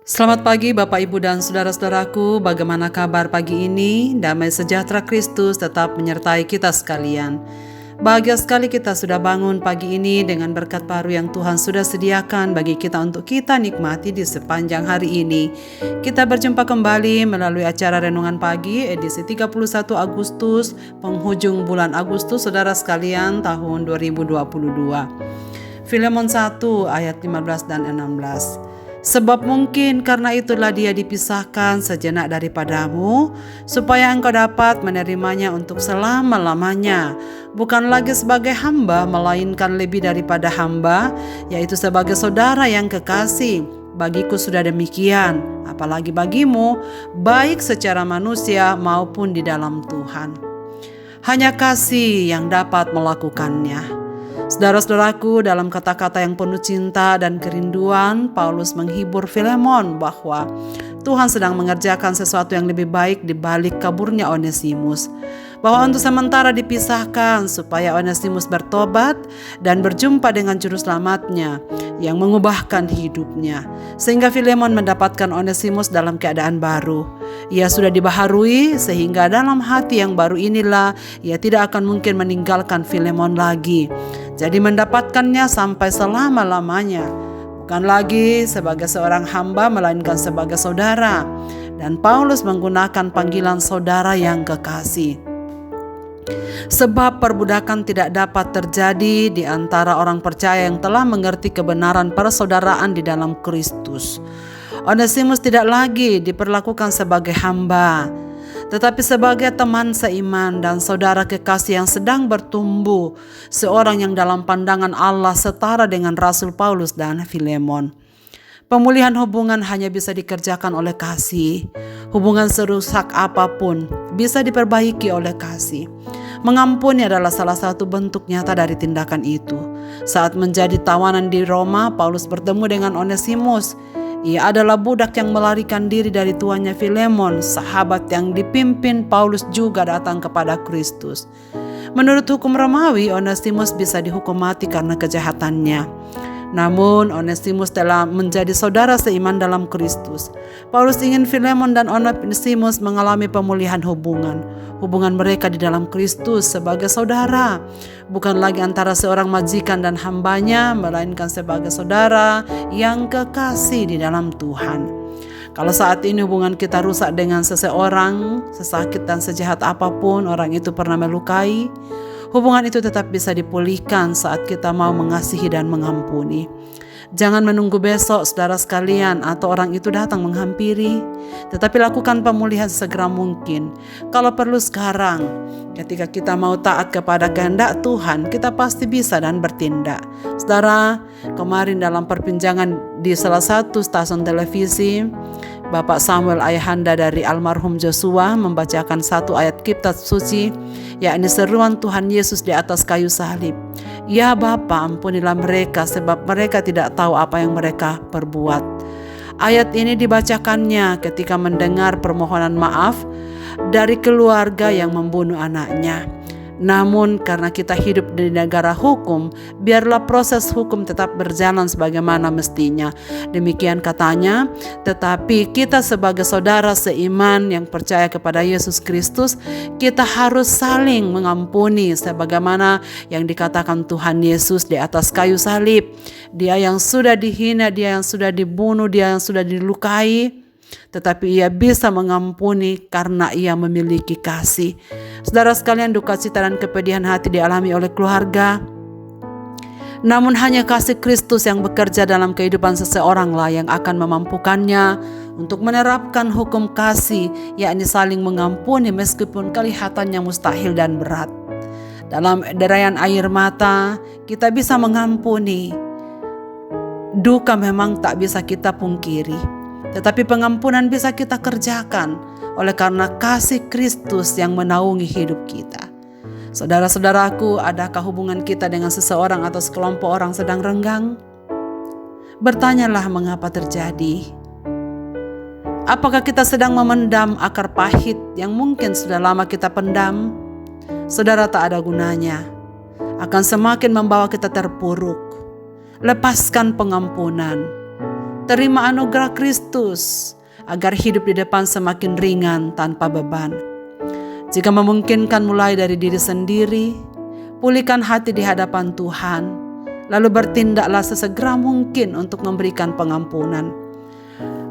Selamat pagi Bapak Ibu dan saudara-saudaraku, bagaimana kabar pagi ini? Damai sejahtera Kristus tetap menyertai kita sekalian. Bahagia sekali kita sudah bangun pagi ini dengan berkat baru yang Tuhan sudah sediakan bagi kita untuk kita nikmati di sepanjang hari ini. Kita berjumpa kembali melalui acara Renungan Pagi edisi 31 Agustus, penghujung bulan Agustus saudara sekalian tahun 2022. Filemon 1 ayat 15 dan 16. Sebab mungkin karena itulah dia dipisahkan sejenak daripadamu, supaya engkau dapat menerimanya untuk selama-lamanya, bukan lagi sebagai hamba, melainkan lebih daripada hamba, yaitu sebagai saudara yang kekasih. Bagiku sudah demikian, apalagi bagimu, baik secara manusia maupun di dalam Tuhan. Hanya kasih yang dapat melakukannya. Saudara-saudaraku, dalam kata-kata yang penuh cinta dan kerinduan, Paulus menghibur Filemon bahwa Tuhan sedang mengerjakan sesuatu yang lebih baik di balik kaburnya Onesimus. Bahwa untuk sementara dipisahkan supaya Onesimus bertobat dan berjumpa dengan juru selamatnya yang mengubahkan hidupnya. Sehingga Filemon mendapatkan Onesimus dalam keadaan baru. Ia sudah dibaharui sehingga dalam hati yang baru inilah ia tidak akan mungkin meninggalkan Filemon lagi. Jadi mendapatkannya sampai selama-lamanya. Bukan lagi sebagai seorang hamba melainkan sebagai saudara. Dan Paulus menggunakan panggilan saudara yang kekasih. Sebab perbudakan tidak dapat terjadi di antara orang percaya yang telah mengerti kebenaran persaudaraan di dalam Kristus. Onesimus tidak lagi diperlakukan sebagai hamba, tetapi sebagai teman seiman dan saudara kekasih yang sedang bertumbuh, seorang yang dalam pandangan Allah setara dengan Rasul Paulus dan Filemon. Pemulihan hubungan hanya bisa dikerjakan oleh kasih. Hubungan serusak apapun bisa diperbaiki oleh kasih. Mengampuni adalah salah satu bentuk nyata dari tindakan itu. Saat menjadi tawanan di Roma, Paulus bertemu dengan Onesimus. Ia adalah budak yang melarikan diri dari tuannya Filemon, sahabat yang dipimpin Paulus juga datang kepada Kristus. Menurut hukum Romawi, Onesimus bisa dihukum mati karena kejahatannya. Namun Onesimus telah menjadi saudara seiman dalam Kristus. Paulus ingin Filemon dan Onesimus mengalami pemulihan hubungan. Hubungan mereka di dalam Kristus sebagai saudara. Bukan lagi antara seorang majikan dan hambanya, melainkan sebagai saudara yang kekasih di dalam Tuhan. Kalau saat ini hubungan kita rusak dengan seseorang, sesakit dan sejahat apapun orang itu pernah melukai, hubungan itu tetap bisa dipulihkan saat kita mau mengasihi dan mengampuni. Jangan menunggu besok saudara sekalian atau orang itu datang menghampiri, tetapi lakukan pemulihan segera mungkin. Kalau perlu sekarang, ketika kita mau taat kepada kehendak Tuhan, kita pasti bisa dan bertindak. Saudara, kemarin dalam perbincangan di salah satu stasiun televisi, Bapak Samuel Ayahanda dari almarhum Joshua membacakan satu ayat kitab suci, yakni seruan Tuhan Yesus di atas kayu salib. Ya Bapa, ampunilah mereka sebab mereka tidak tahu apa yang mereka perbuat. Ayat ini dibacakannya ketika mendengar permohonan maaf dari keluarga yang membunuh anaknya. Namun karena kita hidup di negara hukum, biarlah proses hukum tetap berjalan sebagaimana mestinya. Demikian katanya, tetapi kita sebagai saudara seiman yang percaya kepada Yesus Kristus, kita harus saling mengampuni sebagaimana yang dikatakan Tuhan Yesus di atas kayu salib. Dia yang sudah dihina, dia yang sudah dibunuh, dia yang sudah dilukai, tetapi ia bisa mengampuni karena ia memiliki kasih. Saudara sekalian, duka cita dan kepedihan hati dialami oleh keluarga. Namun hanya kasih Kristus yang bekerja dalam kehidupan seseoranglah yang akan memampukannya untuk menerapkan hukum kasih, yakni saling mengampuni meskipun kelihatannya mustahil dan berat. Dalam derayan air mata, kita bisa mengampuni. Duka memang tak bisa kita pungkiri, tetapi pengampunan bisa kita kerjakan oleh karena kasih Kristus yang menaungi hidup kita. Saudara-saudaraku, adakah hubungan kita dengan seseorang atau sekelompok orang sedang renggang? Bertanyalah mengapa terjadi. Apakah kita sedang memendam akar pahit yang mungkin sudah lama kita pendam? Saudara, tak ada gunanya. Akan semakin membawa kita terpuruk. Lepaskan pengampunan. Terima anugerah Kristus agar hidup di depan semakin ringan tanpa beban. Jika memungkinkan, mulai dari diri sendiri, pulihkan hati di hadapan Tuhan, lalu bertindaklah sesegera mungkin untuk memberikan pengampunan.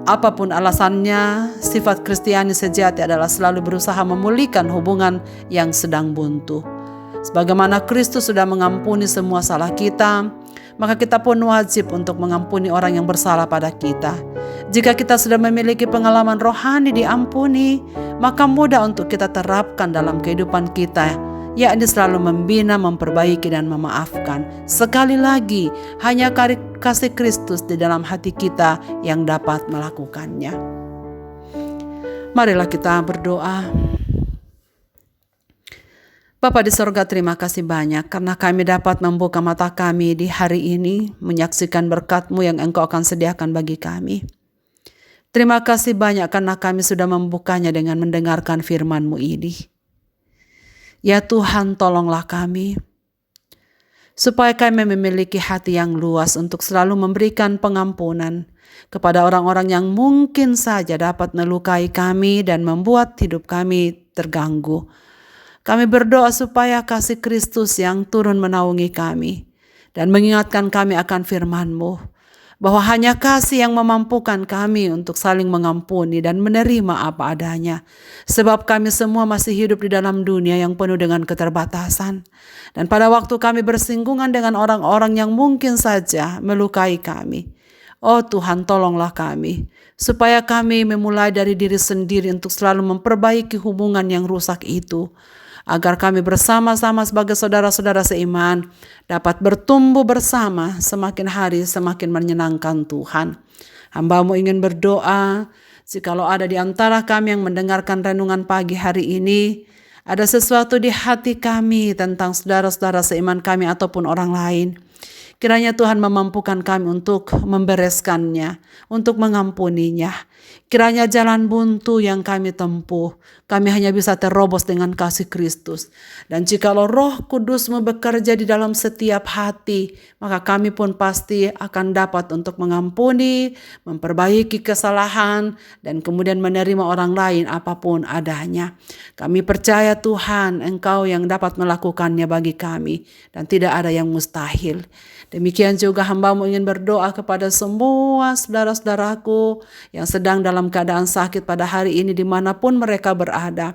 Apapun alasannya, sifat Kristiani sejati adalah selalu berusaha memulihkan hubungan yang sedang buntu. Sebagaimana Kristus sudah mengampuni semua salah kita, maka kita pun wajib untuk mengampuni orang yang bersalah pada kita. Jika kita sudah memiliki pengalaman rohani diampuni, maka mudah untuk kita terapkan dalam kehidupan kita, yakni selalu membina, memperbaiki, dan memaafkan. Sekali lagi, hanya kasih Kristus di dalam hati kita yang dapat melakukannya. Marilah kita berdoa. Bapa di sorga, terima kasih banyak karena kami dapat membuka mata kami di hari ini, menyaksikan berkat-Mu yang Engkau akan sediakan bagi kami. Terima kasih banyak karena kami sudah membukanya dengan mendengarkan firman-Mu ini. Ya Tuhan, tolonglah kami, supaya kami memiliki hati yang luas untuk selalu memberikan pengampunan kepada orang-orang yang mungkin saja dapat melukai kami dan membuat hidup kami terganggu. Kami berdoa supaya kasih Kristus yang turun menaungi kami dan mengingatkan kami akan firman-Mu, bahwa hanya kasih yang memampukan kami untuk saling mengampuni dan menerima apa adanya. Sebab kami semua masih hidup di dalam dunia yang penuh dengan keterbatasan. Dan pada waktu kami bersinggungan dengan orang-orang yang mungkin saja melukai kami, oh Tuhan, tolonglah kami, supaya kami memulai dari diri sendiri untuk selalu memperbaiki hubungan yang rusak itu, agar kami bersama-sama sebagai saudara-saudara seiman dapat bertumbuh bersama semakin hari semakin menyenangkan Tuhan. Hamba-Mu ingin berdoa, jikalau ada di antara kami yang mendengarkan renungan pagi hari ini, ada sesuatu di hati kami tentang saudara-saudara seiman kami ataupun orang lain, kiranya Tuhan memampukan kami untuk membereskannya, untuk mengampuninya. Kiranya jalan buntu yang kami tempuh, kami hanya bisa terobos dengan kasih Kristus. Dan jikalau Roh Kudus-Mu bekerja di dalam setiap hati, maka kami pun pasti akan dapat untuk mengampuni, memperbaiki kesalahan, dan kemudian menerima orang lain apapun adanya. Kami percaya Tuhan, Engkau yang dapat melakukannya bagi kami, dan tidak ada yang mustahil. Demikian juga hamba-Mu ingin berdoa kepada semua saudara-saudaraku yang sedang dalam keadaan sakit pada hari ini dimanapun mereka berada.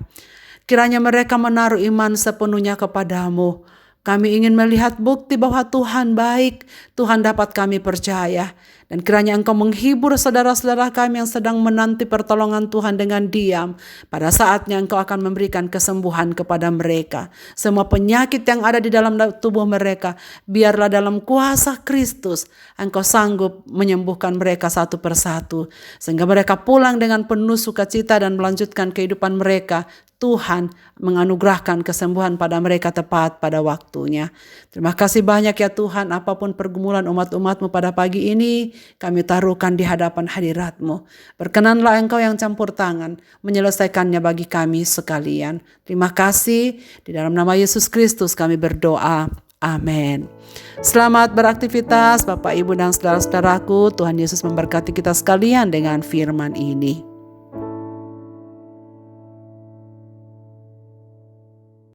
Kiranya mereka menaruh iman sepenuhnya kepada-Mu. Kami ingin melihat bukti bahwa Tuhan baik, Tuhan dapat kami percaya. Dan kiranya Engkau menghibur saudara-saudara kami yang sedang menanti pertolongan Tuhan dengan diam. Pada saatnya Engkau akan memberikan kesembuhan kepada mereka. Semua penyakit yang ada di dalam tubuh mereka, biarlah dalam kuasa Kristus Engkau sanggup menyembuhkan mereka satu persatu. Sehingga mereka pulang dengan penuh sukacita dan melanjutkan kehidupan mereka. Tuhan menganugerahkan kesembuhan pada mereka tepat pada waktunya. Terima kasih banyak ya Tuhan, apapun pergumulan umat-umat-Mu pada pagi ini, kami taruhkan di hadapan hadirat-Mu. Berkenanlah Engkau yang campur tangan, menyelesaikannya bagi kami sekalian. Terima kasih, di dalam nama Yesus Kristus kami berdoa. Amin. Selamat beraktivitas Bapak, Ibu, dan saudara-saudaraku. Tuhan Yesus memberkati kita sekalian dengan firman ini.